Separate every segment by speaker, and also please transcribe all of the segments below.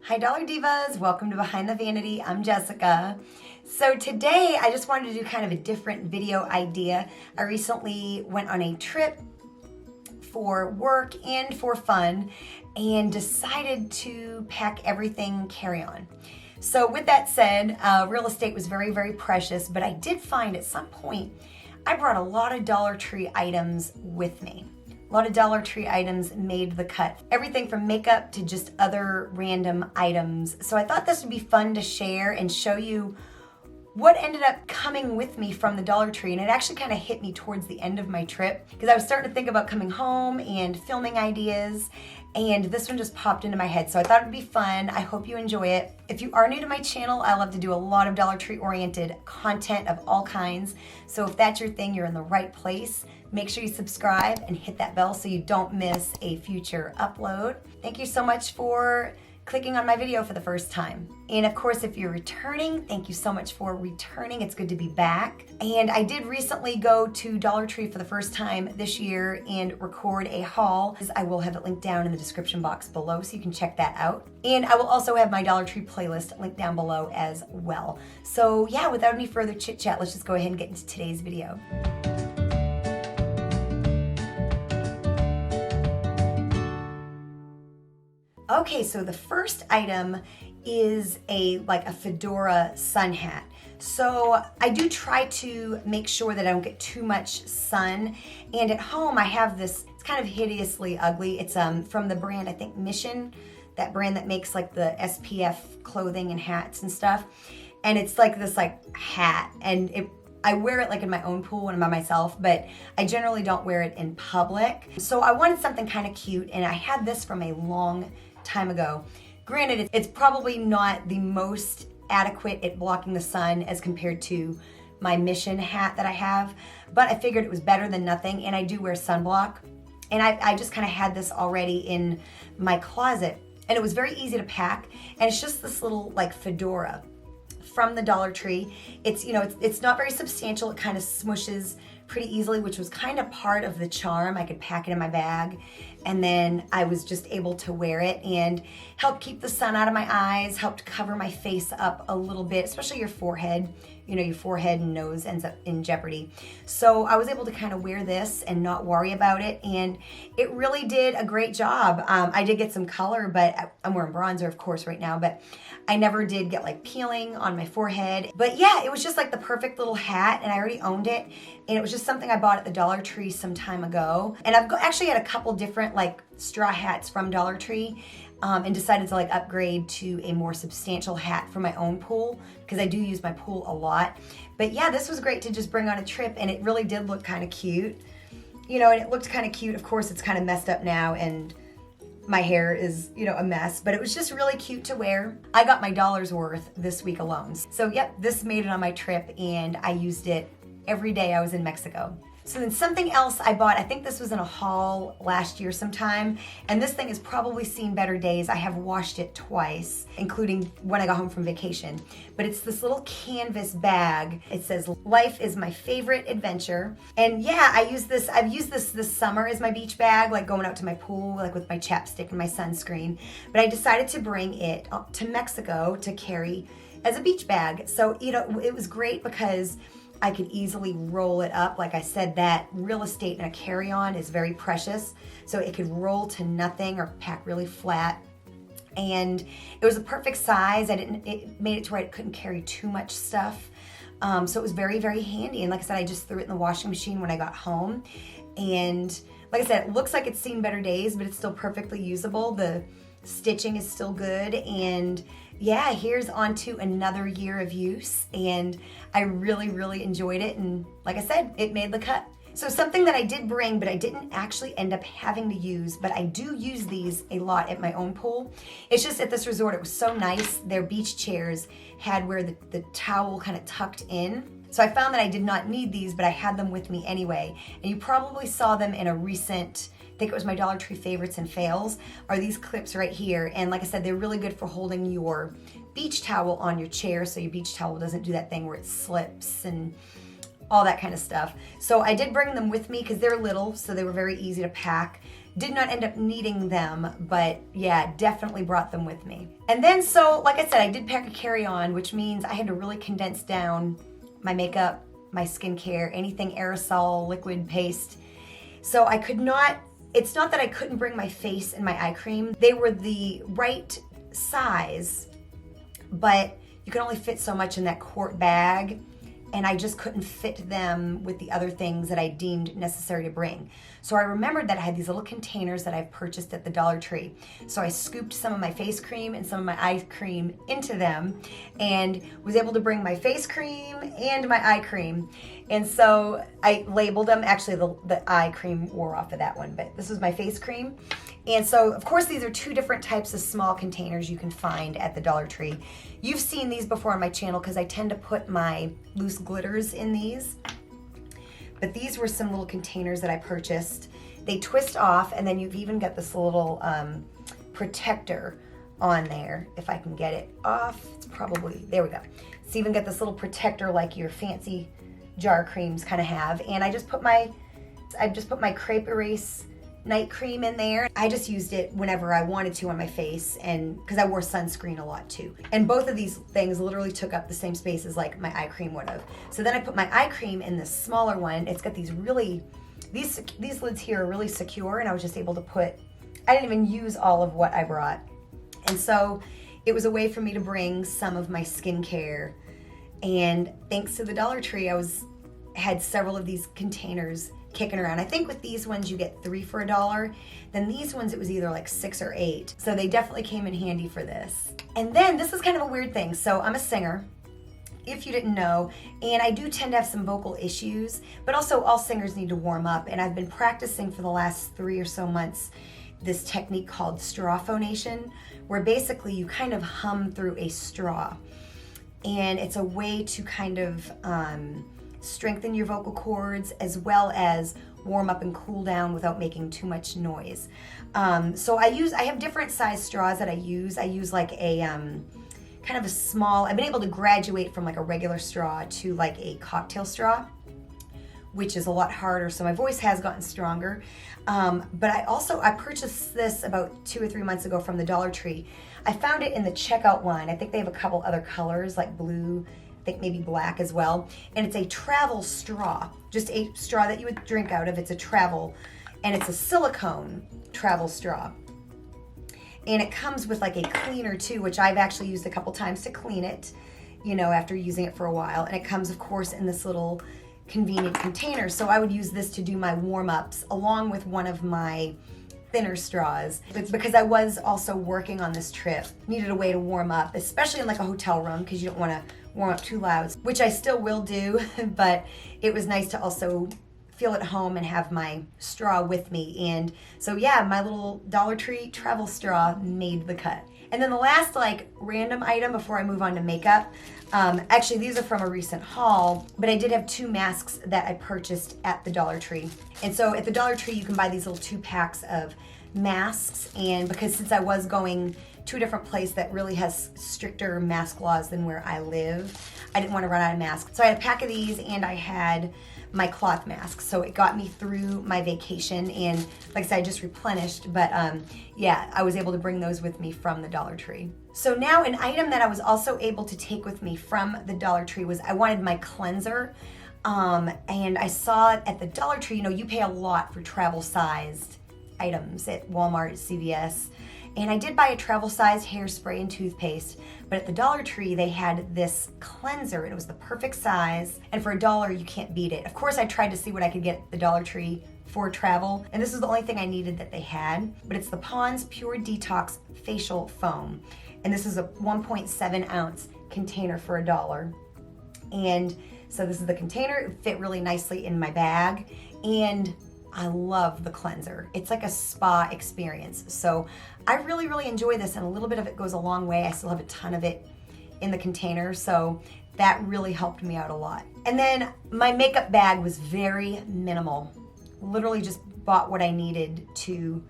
Speaker 1: Hi Dollar Divas, welcome to Behind the Vanity. I'm Jessica. So today I just wanted to do kind of a different video idea. I recently went on a trip for work and for fun and decided to pack everything carry-on. So with that said, real estate was very, very precious, but I did find at some point I brought a lot of Dollar Tree items with me. A lot of Dollar Tree items made the cut. Everything from makeup to just other random items. So I thought this would be fun to share and show you what ended up coming with me from the Dollar Tree. And it actually kind of hit me towards the end of my trip because I was starting to think about coming home and filming ideas. And this one just popped into my head. So I thought it'd be fun. I hope you enjoy it. If you are new to my channel, I love to do a lot of Dollar Tree oriented content of all kinds. So if that's your thing, you're in the right place. Make sure you subscribe and hit that bell so you don't miss a future upload. Thank you so much for clicking on my video for the first time. And of course, if you're returning, thank you so much for returning. It's good to be back. And I did recently go to Dollar Tree for the first time this year and record a haul. I will have it linked down in the description box below so you can check that out. And I will also have my Dollar Tree playlist linked down below as well. So yeah, without any further chit chat, let's just go ahead and get into today's video. Okay, so the first item is a fedora sun hat. So I do try to make sure that I don't get too much sun. And at home I have this, it's kind of hideously ugly. It's from the brand, I think Mission, that brand that makes like the SPF clothing and hats and stuff. And it's like this hat, and I wear it like in my own pool when I'm by myself, but I generally don't wear it in public. So I wanted something kind of cute, and I had this from a long time ago. Granted, it's probably not the most adequate at blocking the sun as compared to my Mission hat that I have, but I figured it was better than nothing, and I do wear sunblock. And I just kind of had this already in my closet, and it was very easy to pack, and it's just this little fedora from the Dollar Tree. It's, it's not very substantial. It kind of smushes pretty easily, which was kind of part of the charm. I could pack it in my bag, and then I was just able to wear it and help keep the sun out of my eyes, helped cover my face up a little bit, especially your forehead. Your forehead and nose ends up in jeopardy. So I was able to kind of wear this and not worry about it, and it really did a great job. I did get some color, but I'm wearing bronzer, of course, right now, but I never did get peeling on my forehead. But yeah, it was just the perfect little hat, and I already owned it, and it was just something I bought at the Dollar Tree some time ago. And I've actually had a couple different straw hats from Dollar Tree, and decided to upgrade to a more substantial hat for my own pool because I do use my pool a lot. But yeah, this was great to just bring on a trip, and it really did look kind of cute. And it looked kind of cute. Of course, it's kind of messed up now, and my hair is, a mess, but it was just really cute to wear. I got my dollar's worth this week alone. So yep, this made it on my trip, and I used it every day I was in Mexico. So then something else I bought, I think this was in a haul last year sometime, and this thing has probably seen better days. I have washed it twice, including when I got home from vacation. But it's this little canvas bag. It says, "Life is my favorite adventure." And yeah, I've used this this summer as my beach bag, going out to my pool, with my chapstick and my sunscreen. But I decided to bring it up to Mexico to carry as a beach bag. So, it was great because I could easily roll it up. Like I said, that real estate in a carry-on is very precious. So it could roll to nothing or pack really flat. And it was a perfect size. It made it to where I couldn't carry too much stuff. So it was very, very handy. And like I said, I just threw it in the washing machine when I got home. And like I said, it looks like it's seen better days, but it's still perfectly usable. The stitching is still good, and yeah, here's on to another year of use, and I really, really enjoyed it, and like I said, it made the cut. So something that I did bring, but I didn't actually end up having to use, but I do use these a lot at my own pool. It's just at this resort, it was so nice. Their beach chairs had where the towel kind of tucked in. So I found that I did not need these, but I had them with me anyway. And you probably saw them in a recent, I think it was my Dollar Tree favorites and fails, are these clips right here. And like I said, they're really good for holding your beach towel on your chair so your beach towel doesn't do that thing where it slips and all that kind of stuff. So I did bring them with me because they're little, so they were very easy to pack. Did not end up needing them, but yeah, definitely brought them with me. And then, so like I said, I did pack a carry-on, which means I had to really condense down my makeup, my skincare, anything aerosol, liquid, paste. So I could not, it's not that I couldn't bring my face and my eye cream. They were the right size, but you can only fit so much in that quart bag, and I just couldn't fit them with the other things that I deemed necessary to bring. So I remembered that I had these little containers that I've purchased at the Dollar Tree. So I scooped some of my face cream and some of my eye cream into them and was able to bring my face cream and my eye cream. And so I labeled them. Actually, the eye cream wore off of that one, but this was my face cream. And so, of course, these are two different types of small containers you can find at the Dollar Tree. You've seen these before on my channel because I tend to put my loose glitters in these. But these were some little containers that I purchased. They twist off, and then you've even got this little protector on there. If I can get it off, it's probably, there we go. It's even got this little protector like your fancy jar creams kind of have. And I just put my Crepe Erase night cream in there. I just used it whenever I wanted to on my face, and because I wore sunscreen a lot too. And both of these things literally took up the same space as like my eye cream would have. So then I put my eye cream in this smaller one. It's got these really, these lids here are really secure, and I was just able to put, I didn't even use all of what I brought. And so it was a way for me to bring some of my skincare. And thanks to the Dollar Tree, had several of these containers kicking around. I think with these ones you get 3 for $1. Then these ones it was either like 6 or 8. So they definitely came in handy for this. And then this is kind of a weird thing. So I'm a singer, if you didn't know, and I do tend to have some vocal issues, but also all singers need to warm up. And I've been practicing for the last 3 or so months this technique called straw phonation, where basically you kind of hum through a straw. And it's a way to kind of strengthen your vocal cords as well as warm up and cool down without making too much noise. So I have different size straws that I use. I use like a kind of a small, I've been able to graduate from like a regular straw to like a cocktail straw, which is a lot harder. So my voice has gotten stronger. But I purchased this about 2 or 3 months ago from the Dollar Tree. I found it in the checkout line. I think they have a couple other colors like blue, I think maybe black as well. And it's a travel straw, just a straw that you would drink out of. It's a travel, and it's a silicone travel straw. And it comes with like a cleaner too, which I've actually used a couple times to clean it, you know, after using it for a while. And it comes, of course, in this little convenient container. So I would use this to do my warm-ups along with one of my thinner straws. It's because I was also working on this trip, needed a way to warm up, especially in like a hotel room, because you don't want to warm up too loud, which I still will do, but it was nice to also feel at home and have my straw with me. And so yeah, my little Dollar Tree travel straw made the cut. And then the last like random item before I move on to makeup, actually these are from a recent haul, but I did have 2 masks that I purchased at the Dollar Tree. And so at the Dollar Tree you can buy these little 2 packs of masks, and because since I was going to a different place that really has stricter mask laws than where I live, I didn't want to run out of masks. So I had a pack of these, and I had my cloth mask. So it got me through my vacation, and like I said, I just replenished, but yeah, I was able to bring those with me from the Dollar Tree. So now an item that I was also able to take with me from the Dollar Tree was I wanted my cleanser. And I saw it at the Dollar Tree. You know, you pay a lot for travel sized items at Walmart, CVS. And I did buy a travel size hairspray and toothpaste, but at the Dollar Tree they had this cleanser, and it was the perfect size, and for $1 you can't beat it. Of course I tried to see what I could get at the Dollar Tree for travel, and this is the only thing I needed that they had, but it's the Pond's Pure Detox Facial Foam, and this is a 1.7 ounce container for $1. And so this is the container. It fit really nicely in my bag, and I love the cleanser. It's like a spa experience. So I really, really enjoy this, and a little bit of it goes a long way. I still have a ton of it in the container, so that really helped me out a lot. And then my makeup bag was very minimal. Literally just bought what I needed to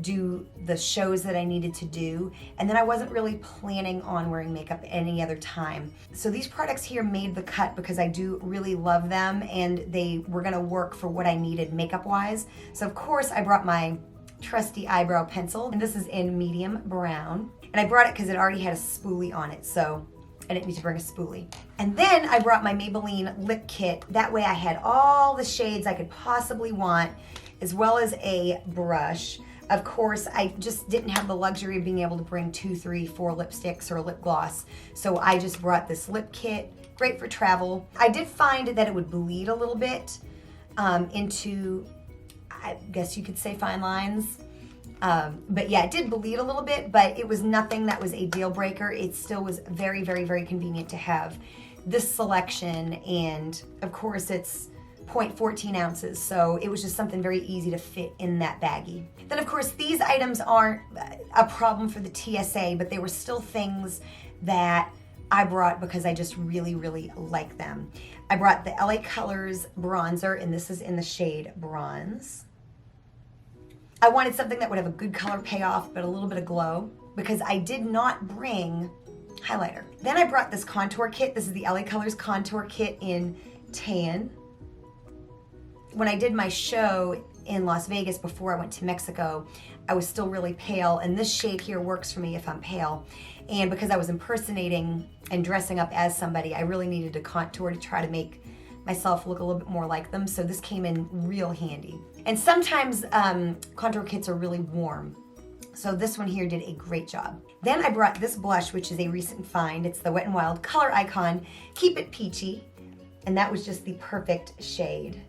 Speaker 1: do the shows that I needed to do, and then I wasn't really planning on wearing makeup any other time. So these products here made the cut because I do really love them, and they were gonna work for what I needed makeup wise. So of course I brought my trusty eyebrow pencil, and this is in medium brown. And I brought it because it already had a spoolie on it, so I didn't need to bring a spoolie. And then I brought my Maybelline lip kit. That way I had all the shades I could possibly want, as well as a brush. Of course, I just didn't have the luxury of being able to bring 2, 3, 4 lipsticks or a lip gloss. So I just brought this lip kit, great for travel. I did find that it would bleed a little bit into, I guess you could say, fine lines. But yeah, it did bleed a little bit, but it was nothing that was a deal breaker. It still was very, very, very convenient to have this selection. And of course it's 0.14 ounces. So it was just something very easy to fit in that baggie. Then of course, these items aren't a problem for the TSA, but they were still things that I brought because I just really, really like them. I brought the LA Colors bronzer, and this is in the shade Bronze. I wanted something that would have a good color payoff, but a little bit of glow, because I did not bring highlighter. Then I brought this contour kit. This is the LA Colors contour kit in tan. When I did my show in Las Vegas before I went to Mexico, I was still really pale, and this shade here works for me if I'm pale. And because I was impersonating and dressing up as somebody, I really needed to contour to try to make myself look a little bit more like them, so this came in real handy. And sometimes contour kits are really warm, so this one here did a great job. Then I brought this blush, which is a recent find. It's the Wet n Wild Color Icon Keep It Peachy, and that was just the perfect shade.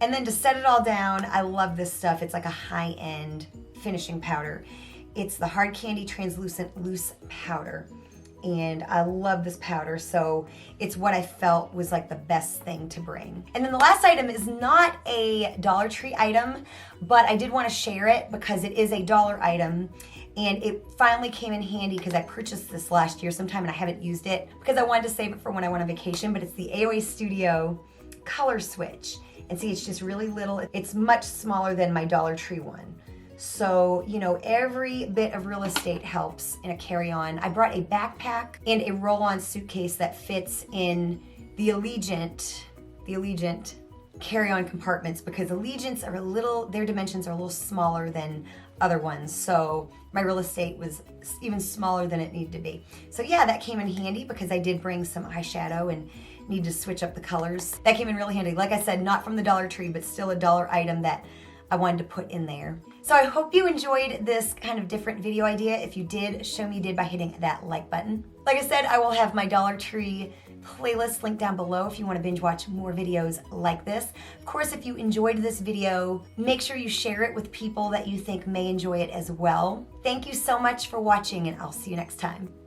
Speaker 1: And then to set it all down, I love this stuff. It's like a high-end finishing powder. It's the Hard Candy Translucent Loose Powder. And I love this powder, so it's what I felt was like the best thing to bring. And then the last item is not a Dollar Tree item, but I did want to share it because it is a dollar item, and it finally came in handy because I purchased this last year sometime and I haven't used it because I wanted to save it for when I went on vacation, but it's the AOA Studio Color Switch. And see, it's just really little. It's much smaller than my Dollar Tree one. So, you know, every bit of real estate helps in a carry-on. I brought a backpack and a roll-on suitcase that fits in the Allegiant carry-on compartments, because Allegiants are their dimensions are a little smaller than other ones. So my real estate was even smaller than it needed to be. So yeah, that came in handy because I did bring some eyeshadow and need to switch up the colors. That came in really handy. Like I said, not from the Dollar Tree, but still a dollar item that I wanted to put in there. So I hope you enjoyed this kind of different video idea. If you did, show me you did by hitting that like button. Like I said, I will have my Dollar Tree playlist linked down below if you want to binge watch more videos like this. Of course, if you enjoyed this video, make sure you share it with people that you think may enjoy it as well. Thank you so much for watching, and I'll see you next time.